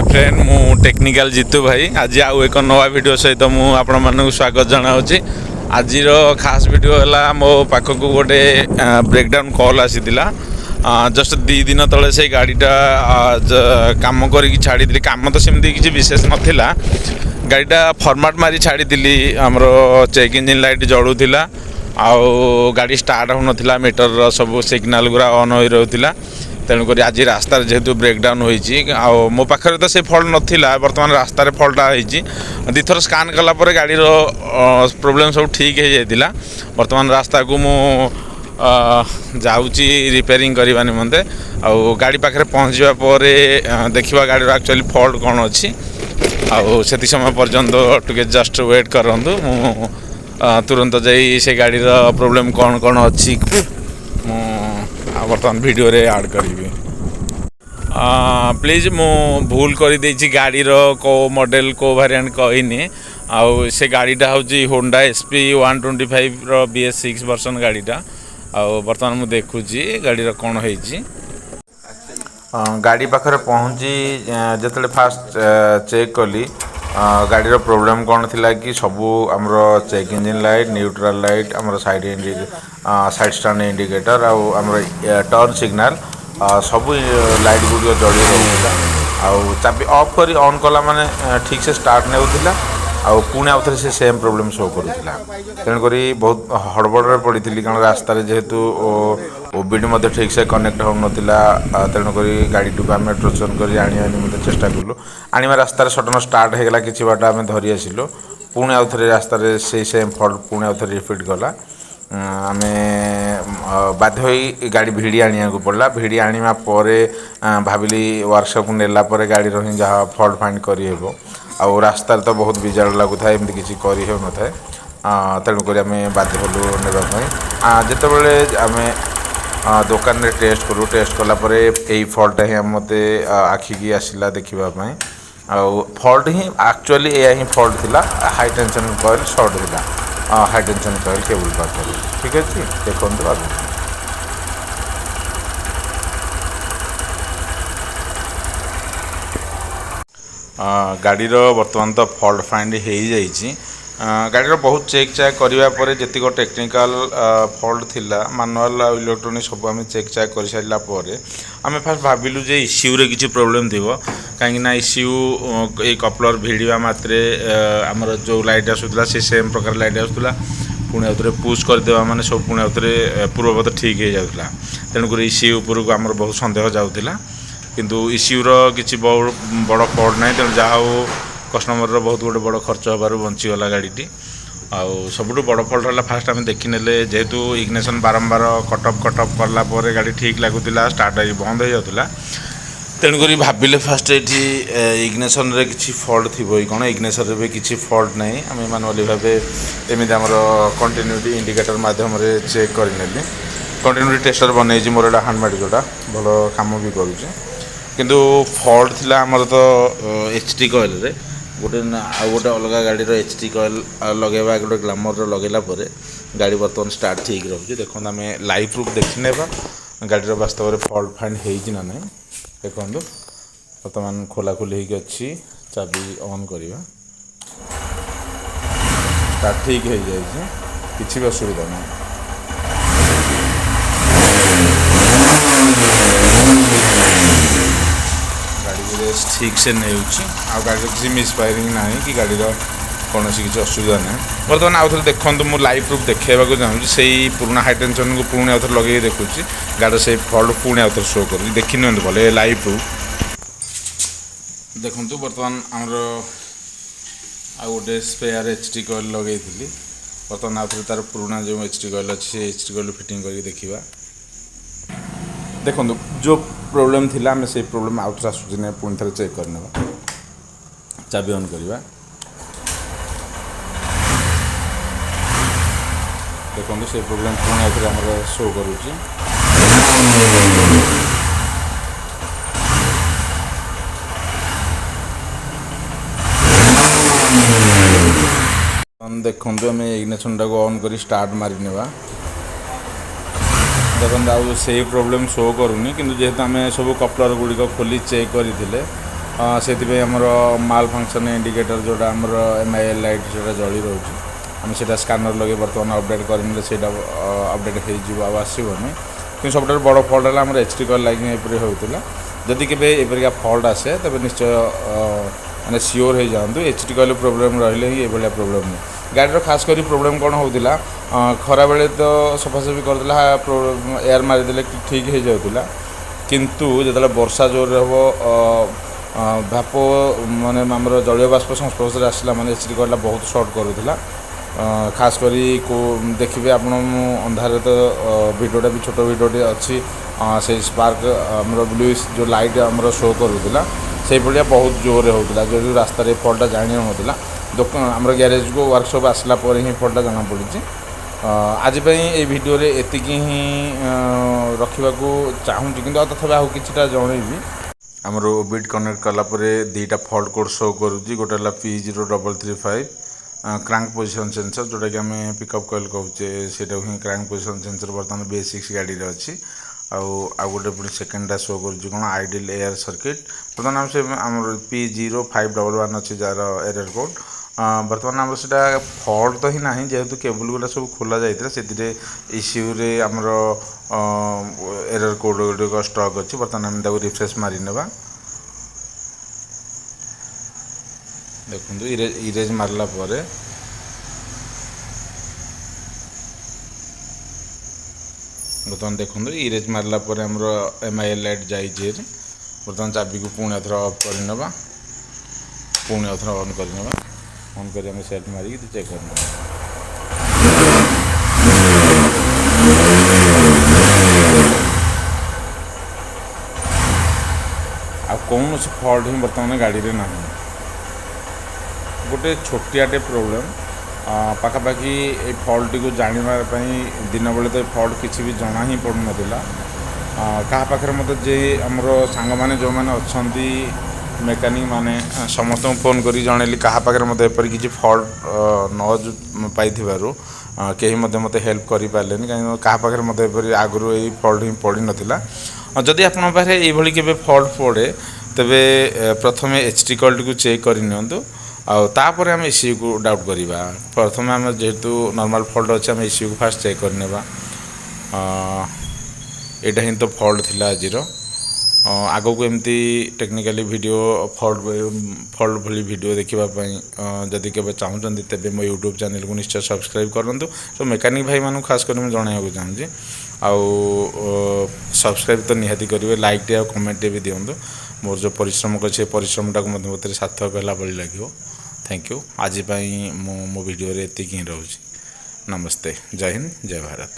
My friend मु technical Jitu भाई आज आउ एक नवा वीडियो सहित मु आपण मानक स्वागत जनाऊँगी। आज खास वीडियो है मो पाखक गोटे ब्रेकडाउन कॉल आसीला जस्ट 2 दिन तले से गाड़ीटा काम करी छाड़ी काम तो सेमती किसी विशेष नाला गाड़ीटा फॉर्मेट मारी छाड़ी आमर चेक इंजिन लाइट जलूला आउ गाड़ी स्टार्ट हो नाला मीटर सब सिग्नाल गुरा ऑन हो रहा तेणुक आज रास्ता जेहेतु ब्रेकडाउन हो मो पाखे तो से फल्ट नाला बर्तमान रास्तार फल्टा हो दिथर स्कान कलापर गाड़ी प्रोब्लेम सब ठीक हो जाता बर्तमान रास्ता को मु जाऊँगी रिपेयरिंग करने निमंते आउ गाड़ी पाखे पहुँचवा पर देखा गाड़ी एक्चुअली फल्ट कौन अच्छी आउ से समय पर्यंत टे जस्ट वेट करूँ मु तुरंत जाई से गाड़ी प्रोब्लेम कौन कौन अच्छी बर्तमान वीडियो रे ऐड करी प्लीज मु भूल कर देछि गाड़ी को मॉडल को वेरिएंट कहनी आउ से गाड़ीटा हूँ होंडा SP 125 रो BS6 वर्सन गाड़ीटा आउ बर्तमान मु देखुची गाड़ी कौन होइछि गाड़ी पाखे पहुँची जिते फास्ट चेक कली गाड़ी प्रोब्लेम कौन थिला कि सबू आमर check engine light neutral light आमर साइड स्टैंड इंडिकेटर आमर टर्न सिग्नल सबू लाइट गुड़ जड़ी रहा आउ चाबी ऑफ कर ऑन कला माने ठीक से स्टार्ट नेउथिला आउ पुणे आउ थे से सेम प्रोब्लेम शो करूला तेणुक बहुत हड़बड़े पड़ी कारण रास्तार जेहेतु ओबीडी ठीक से कनेक्ट हो नाला तेणुक गाड़ी को आम ट्रोचन कर आने चेष्टा कलु आने रास्तार सडन स्टार्ट होगा कि बाट आम धरी आसिलु पुणे आउ थे रास्तार से सेम फल्ट पुणे आउ थे रिपीट गला आम बाध्य हो गाड़ी भिड़ी आने को पड़ा भिड़ी आने भाविली वर्कशॉप नेला गाड़ी हिं जहाँ फल्ट फाइंड करहब आउ रास्तार तो बहुत बिजाड़ लगुए एमती किसी कर हो न था तेणुक आम बाध्य हलु नापी जितेबले आम दुकान में टेस्ट करूँ टेस्ट कलापर यही फल्ट ही मत आखिक आसला देखापी आउ फल्ट ही एक्चुअली यह ही फल्ट थिला हाई टेंशन कॉइल शॉर्ट थिला हाई टेंशन कॉइल केबल पाखर ठीक अच्छे देखो आगे गाड़ीर बर्तमान तो फल्ट फाइंड हो जाइए गाड़ी बहुत चेक चाक करने जी टेक्निकल फल्ट थिला मानुआल इलेक्ट्रोनिक सब आम चेक चाक कर सारापर आम फास्ट भाविलु जे इश्यू रे किसी प्रोब्लेम थी कहीं इश्यू ये कपलर भिड़ा मात्रे आमर जो लाइट आसूला से सेम प्रकार लाइट आसूला पुणे आउे पुश करदेवा माने सब पुणे आउे पूर्ववत ठीक हो जाता तेणुक इश्यू उपरक आमर बहुत सन्देह जाऊला किंतु इश्यूर किसी बड़ फल्ट ना तेणु जहाँ हो कस्टमर बहुत गोटे बड़ खर्च होबार बंचीगला गाड़ी आउ सबुठ बड़ फल्ट है फास्ट आम देखने जेहेतु इग्निशन बारंबार कटअप कलापर गाड़ी ठीक लगुला स्टार्ट बंद हो जाता तेणुक भाविले फास्ट ये इग्निशन रे किसी फल्ट थी कौन इग्निशन भी किसी फल्ट ना आम मानुअली भाव एमती आमर कंटिन्यूटी इंडिकेटर मध्यम चेक करने कंटिन्यूटी टेस्टर बनई मोर एटा हैंडमेड जोटा भल कम भी करुचे किंतु फल्ट थिला आमर तो HT कॉइल रे गोटे आउ गोटे अलग गाड़ी HT कॉइल लगेगा गोटे ग्लैमर लगेला पर गाड़ी बर्तमान स्टार्ट ठीक रही देखो आम लाइव प्रूफ देखने गाड़ी वास्तव में फल्ट फाइंड हो ना देखो बर्तमान खोलाखोली अच्छी चाबी ऑन करवा स्टार्ट ठीक हो जाए किसी भी असुविधा ना गाड़ी ठीक से नहीं गाड़ी किसी मिसफायरिंग ना कि गाड़ी कौन किसी असुविधा ना बर्तमान आउ थे देखो मुझे लाइव प्रूफ देखा चाहूँगी से पुराना हाई टेंशन को पुणे आउ लगे देखुची गाड़ी से फल्ट पुणे आउ शो कर देखी नि भले लाइव प्रूफ देखु बर्तमान आमर आउ गोटे स्पेयर HT कॉइल लगे बर्तमान आउ थे तार पुराना जो HT कॉइल अच्छी से HT कॉइल फिटिंग करके देखा देखो जो प्रोब्लेम थिला आम से प्रोब्लेम आउट आसूँ ना पुणी थे चेक करने चाबी ऑन करवा देखो से प्रोब्लेम पुणी आउे आम शो करुच्ची देखो आम इग्निशन टाक ऑन कर स्टार्ट मारी नेवा देखते आउ से प्रोब्लेम शो करूनी किंतु जेहेतु आम सब कपलर गुड़िक खोली चेक करते ସେଥିପାଇଁ ଆମର ମାଲ୍ ଫଙ୍କସନ୍ ଇଣ୍ଡିକେଟର ଯେଉଁଟା ଆମର MIL ଲାଇଟ୍ ସେଇଟା ଜଳି ରହୁଛି। ଆମେ ସେଇଟା ସ୍କାନର ଲଗାଇ ବର୍ତ୍ତମାନ ଅପଡ଼େଟ୍ କରିନେଲେ ସେଇଟା ଅପଡ଼େଟ୍ ହେଇଯିବ ଆଉ ଆସିବନି। କିନ୍ତୁ ସବୁଠାରୁ ବଡ଼ ଫଲ୍ଟ ହେଲା ଆମର HD କଏଲ୍ ଲାଇନ୍ ଏପରି ହେଉଥିଲା। ଯଦି କେବେ ଏପରିକା ଫଲ୍ଟ ଆସେ ତେବେ ନିଶ୍ଚୟ ମାନେ ସିଓର ହେଇଯାଆନ୍ତୁ HD କଏଲ୍ ପ୍ରୋବ୍ଲେମ୍ ରହିଲେ ହିଁ ଏଭଳିଆ ପ୍ରୋବ୍ଲେମ୍ ହୁଏ। ଗାଡ଼ିର ଖାସ୍ କରି ପ୍ରୋବ୍ଲେମ୍ କ'ଣ ହେଉଥିଲା, ଖରାବେଳେ ତ ସଫାସଫି କରିଦେଲା ଏୟାର ମାରିଦେଲେ ଠିକ୍ ହେଇଯାଉଥିଲା। କିନ୍ତୁ ଯେତେବେଳେ ବର୍ଷା ଜୋରରେ ହେବ ଭାପ ମାନେ ଆମର ଜଳୀୟ ବାଷ୍ପ ସଂସ୍ପର୍ଶରେ ଆସିଲା ମାନେ HD କଏଲ୍ଟା ବହୁତ ସର୍ଟ କରୁଥିଲା। ଖାସ୍ କରି ଦେଖିବେ ଆପଣ, ମୁଁ ଅନ୍ଧାରରେ ତ ଭିଡ଼ିଓଟା ବି ଛୋଟ ଭିଡ଼ିଓଟି ଅଛି, ସେଇ ସ୍ପାର୍କ ଆମର ବ୍ଲୁଇସ୍ ଯେଉଁ ଲାଇଟ୍ ଆମର ଶୋ କରୁଥିଲା ସେଇଭଳିଆ ବହୁତ ଜୋରରେ ହେଉଥିଲା। ଯେଉଁ ରାସ୍ତାରେ ଫଲ୍ଟଟା ଜାଣି ହେଉନଥିଲା, ଆମର ଗ୍ୟାରେଜକୁ ୱାର୍କସପ୍ ଆସିଲା ପରେ ହିଁ ଫଲ୍ଟଟା ଜଣାପଡ଼ିଛି। ଆଜି ପାଇଁ এই ଭିଡ଼ିଓରେ ଏତିକି ହିଁ ରଖିବାକୁ ଚାହୁଁଛି, କିନ୍ତୁ ଆଉ ତଥାପି ଆଉ କିଛିଟା ଜଣେଇବି। ଆମର ଓବିଟ୍ କନେକ୍ଟ କଲା ପରେ ଦୁଇଟା ଫଲ୍ଟ କୋଡ୍ ଶୋ କରୁଛି। ଗୋଟେ ହେଲା P0335 କ୍ରାଙ୍କ ପୋଜିସନ୍ ସେନ୍ସର, ଯେଉଁଟାକି ଆମେ ପିକଅପ୍ କଏଲ୍ କହୁଛେ, ସେଇଟାକୁ ହିଁ କ୍ରାଙ୍କ ପୋଜିସନ୍ ସେନ୍ସର ବର୍ତ୍ତମାନ BS6 ଗାଡ଼ିରେ ଅଛି। ଆଉ ଗୋଟେ ପୁଣି ସେକେଣ୍ଡଟା ଶୋ କରୁଛି କ'ଣ, ଆଇଡିଲ୍ ଏୟାର ସର୍କିଟ୍। ବର୍ତ୍ତମାନ ଆମର P0511 ଅଛି ଯାହାର ଏରର କୋଡ଼୍। ବର୍ତ୍ତମାନ ଆମର ସେଇଟା ଫଲ୍ଟ ତ ହିଁ ନାହିଁ, ଯେହେତୁ କେବୁଲ୍ ଗୁଡ଼ା ସବୁ ଖୋଲା ଯାଇଥିଲା, ସେଥିରେ ଇସ୍ୟୁରେ ଆମର ଏରର କୋଡ଼୍ ଗୁଡ଼ିକ ଷ୍ଟକ୍ ଅଛି। ବର୍ତ୍ତମାନ ଆମେ ତାକୁ ରିଫ୍ରେଶ୍ ମାରିନେବା। ଦେଖନ୍ତୁ ଇରେଜ୍ ମାରିଲା ପରେ ବର୍ତ୍ତମାନ ଦେଖନ୍ତୁ ଇରେଜ୍ ମାରିଲା ପରେ ଆମର MIL ଲାଇଟ୍ ଯାଇଛି। ବର୍ତ୍ତମାନ ଚାବିକୁ ପୁଣି ଆଉଥରେ ଅଫ୍ କରିନେବା, ପୁଣି ଆଉଥରେ ଅନ୍ କରିନେବା। ଅନ୍ କରି ଆମେ ସେଟ୍ ମାରିକି ଚେକ୍ କରିନେବା। ଆଉ କୌଣସି ଫଲ୍ଟ ହିଁ ବର୍ତ୍ତମାନ ଗାଡ଼ିରେ ନାହିଁ। ଗୋଟେ ଛୋଟିଆଟେ ପ୍ରୋବ୍ଲେମ୍, ପାଖାପାଖି ଏଇ ଫଲ୍ଟଟିକୁ ଜାଣିବା ପାଇଁ ଦିନବେଳେ ତ ଏ ଫଲ୍ଟ କିଛି ବି ଜଣା ହିଁ ପଡ଼ୁନଥିଲା। କାହା ପାଖରେ ମୋତେ ଯେ ଆମର ସାଙ୍ଗମାନେ ଯେଉଁମାନେ ଅଛନ୍ତି ମେକାନିକ୍ ମାନେ, ସମସ୍ତଙ୍କୁ ଫୋନ୍ କରି ଜଣେଇଲି। କାହା ପାଖରେ ମୋତେ ଏପରି କିଛି ଫଲ୍ଟ ନ ପାଇଥିବାରୁ କେହି ମଧ୍ୟ ମୋତେ ହେଲ୍ପ କରିପାରିଲେନି, କାହିଁକିନା କାହା ପାଖରେ ମୋତେ ଏପରି ଆଗରୁ ଏଇ ଫଲ୍ଟ ହିଁ ପଡ଼ିନଥିଲା। ଯଦି ଆପଣଙ୍କ ପାଖରେ ଏଇଭଳି କେବେ ଫଲ୍ଟ ପଡ଼େ, ତେବେ ପ୍ରଥମେ HD କଏଲ୍ଟିକୁ ଚେକ୍ କରିନିଅନ୍ତୁ। ଆଉ ତାପରେ ଆମେ ECUକୁ ଡାଉଟ୍ କରିବା। ପ୍ରଥମେ ଆମେ ଯେହେତୁ ନର୍ମାଲ୍ ଫଲ୍ଟ ଅଛି, ଆମେ ECUକୁ ଫାଷ୍ଟ ଚେକ୍ କରିନେବା। ଏଇଟା ହିଁ ତ ଫଲ୍ଟ ଥିଲା ଆଜିର। ଆଗକୁ ଏମିତି ଟେକ୍ନିକାଲି ଭିଡ଼ିଓ ଫଲ୍ଟ ଭଳି ଭିଡ଼ିଓ ଦେଖିବା ପାଇଁ ଯଦି କେବେ ଚାହୁଁଛନ୍ତି, ତେବେ ମୋ ୟୁଟ୍ୟୁବ୍ ଚ୍ୟାନେଲକୁ ନିଶ୍ଚୟ ସବସ୍କ୍ରାଇବ୍ କରନ୍ତୁ। ତ ମେକାନିକ୍ ଭାଇମାନଙ୍କୁ ଖାସ୍ କରି ମୁଁ ଜଣାଇବାକୁ ଚାହୁଁଛି, ଆଉ ସବସ୍କ୍ରାଇବ୍ ତ ନିହାତି କରିବେ, ଲାଇକ୍ଟେ ଆଉ କମେଣ୍ଟଟେ ବି ଦିଅନ୍ତୁ। ମୋର ଯେଉଁ ପରିଶ୍ରମ କରିଛି, ସେ ପରିଶ୍ରମଟାକୁ ମଧ୍ୟ ମୋତେ ସାର୍ଥକ ହେଲା ଭଳି ଲାଗିବ। Thank you. ଆଜି ପାଇଁ ମୁଁ ମୋ ଭିଡ଼ିଓରେ ଏତିକି ହିଁ ରହୁଛି। ନମସ୍ତେ, ଜୟ ହିନ୍ଦ, ଜୟ ଭାରତ।